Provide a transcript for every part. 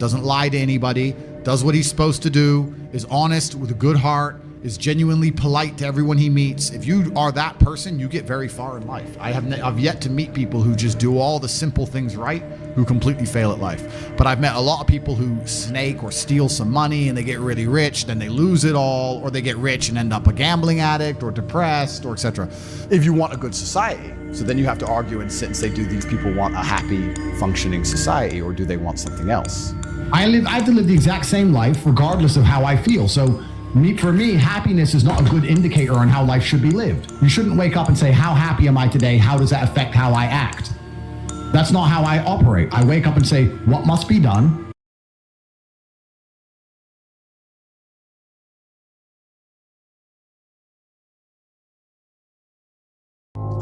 doesn't lie to anybody, does what he's supposed to do, is honest with a good heart, is genuinely polite to everyone he meets. If you are that person, you get very far in life. I've yet to meet people who just do all the simple things right, who completely fail at life. But I've met a lot of people who snake or steal some money and they get really rich, then they lose it all, or they get rich and end up a gambling addict or depressed or etc. If you want a good society. So then you have to argue and sit and say, do these people want a happy, functioning society, or do they want something else? I have to live the exact same life regardless of how I feel. So for me, happiness is not a good indicator on how life should be lived. You shouldn't wake up and say, how happy am I today? How does that affect how I act? That's not how I operate. I wake up and say, what must be done?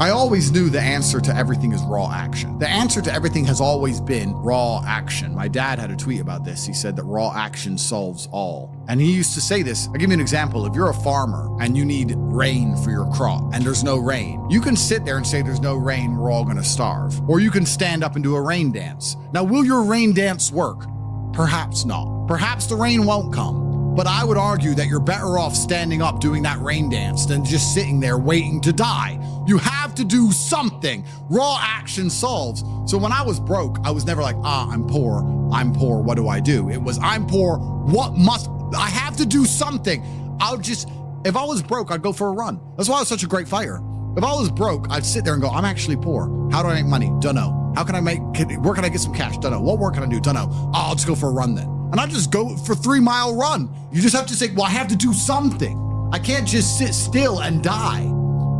I always knew the answer to everything is raw action. The answer to everything has always been raw action. My dad had a tweet about this. He said that raw action solves all. And he used to say this. I'll give you an example. If you're a farmer and you need rain for your crop and there's no rain, you can sit there and say there's no rain, we're all gonna starve. Or you can stand up and do a rain dance. Now, will your rain dance work? Perhaps not. Perhaps the rain won't come. But I would argue that you're better off standing up doing that rain dance than just sitting there waiting to die. You have to do something. Raw action solves. So when I was broke, I was never like, I'm poor, what do I do? It was, I'm poor, I have to do something. If I was broke, I'd go for a run. That's why I was such a great fighter. If I was broke, I'd sit there and go, I'm actually poor. How do I make money? Don't know. Where can I get some cash? Don't know. What work can I do? Don't know. I'll just go for a run then. And I just go for 3-mile run. You just have to say, well, I have to do something. I can't just sit still and die.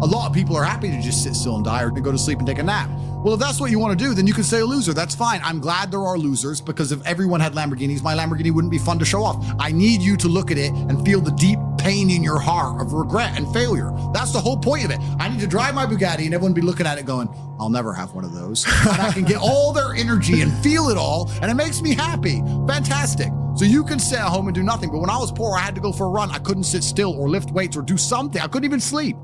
A lot of people are happy to just sit still and die or to go to sleep and take a nap. Well, if that's what you want to do, then you can say a loser. That's fine. I'm glad there are losers, because if everyone had Lamborghinis, my Lamborghini wouldn't be fun to show off. I need you to look at it and feel the deep pain in your heart of regret and failure. That's the whole point of it. I need to drive my Bugatti and everyone be looking at it going, I'll never have one of those. And I can get all their energy and feel it all, and it makes me happy. Fantastic. So you can sit at home and do nothing. But when I was poor, I had to go for a run. I couldn't sit still or lift weights or do something. I couldn't even sleep.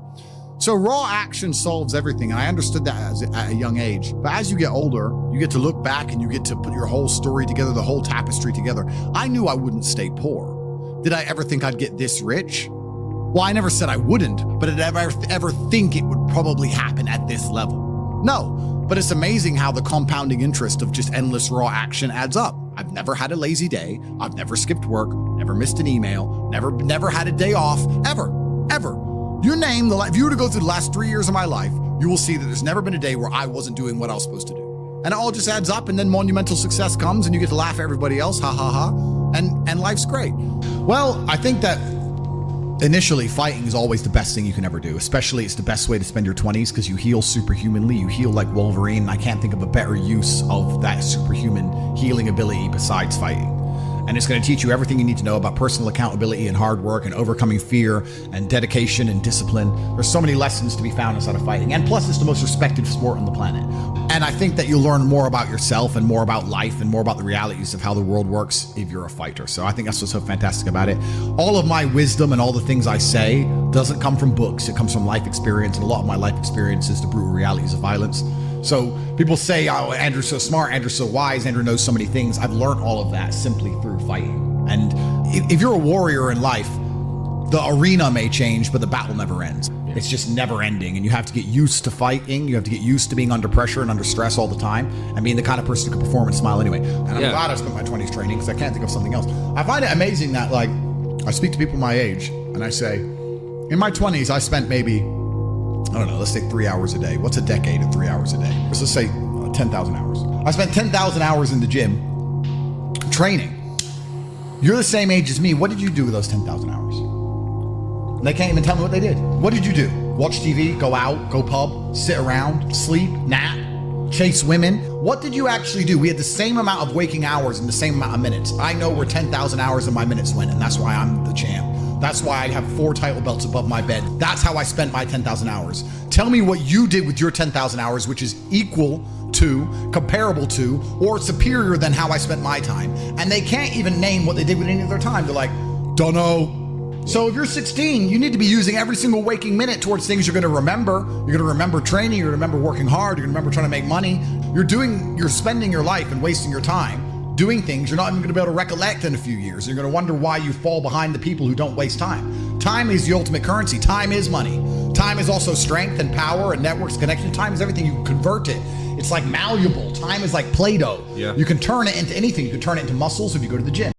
So raw action solves everything. And I understood that at a young age. But as you get older, you get to look back and you get to put your whole story together, the whole tapestry together. I knew I wouldn't stay poor. Did I ever think I'd get this rich? Well, I never said I wouldn't, but did I ever think it would probably happen at this level? No, but it's amazing how the compounding interest of just endless raw action adds up. I've never had a lazy day. I've never skipped work, never missed an email, never had a day off, ever. You name if you were to go through the last 3 years of my life, you will see that there's never been a day where I wasn't doing what I was supposed to do. And it all just adds up, and then monumental success comes and you get to laugh at everybody else, ha ha ha, and life's great. Well, I think that initially fighting is always the best thing you can ever do. Especially it's the best way to spend your 20s because you heal superhumanly, you heal like Wolverine. I can't think of a better use of that superhuman healing ability besides fighting. And it's going to teach you everything you need to know about personal accountability and hard work and overcoming fear and dedication and discipline. There's so many lessons to be found inside of fighting. And plus, it's the most respected sport on the planet. And I think that you'll learn more about yourself and more about life and more about the realities of how the world works if you're a fighter. So I think that's what's so fantastic about it. All of my wisdom and all the things I say doesn't come from books. It comes from life experience. And a lot of my life experience is the brutal realities of violence. So people say, oh, Andrew's so smart, Andrew's so wise, Andrew knows so many things. I've learned all of that simply through fighting. And if you're a warrior in life, the arena may change, but the battle never ends. It's just never ending. And you have to get used to fighting. You have to get used to being under pressure and under stress all the time and being the kind of person who can perform and smile anyway. And I'm glad I spent my 20s training because I can't think of something else. I find it amazing that I speak to people my age and I say, in my 20s, I spent maybe, I don't know, let's say 3 hours a day. What's a decade of 3 hours a day? Let's just say 10,000 hours. I spent 10,000 hours in the gym training. You're the same age as me. What did you do with those 10,000 hours? They can't even tell me what they did. What did you do? Watch TV, go out, go pub, sit around, sleep, nap, chase women? What did you actually do? We had the same amount of waking hours and the same amount of minutes. I know where 10,000 hours of my minutes went, and that's why I'm the champ. That's why I have 4 title belts above my bed. That's how I spent my 10,000 hours. Tell me what you did with your 10,000 hours, which is equal to, comparable to, or superior than how I spent my time. And they can't even name what they did with any of their time. They're like, don't know. So if you're 16, you need to be using every single waking minute towards things you're going to remember. You're going to remember training. You're going to remember working hard. You're going to remember trying to make money. You're spending your life and wasting your time doing things you're not even going to be able to recollect in a few years. You're going to wonder why you fall behind the people who don't waste time. Time is the ultimate currency. Time is money. Time is also strength and power and networks, connection. Time is everything. You can convert it. It's like malleable. Time is like Play-Doh. Yeah. You can turn it into anything. You can turn it into muscles if you go to the gym.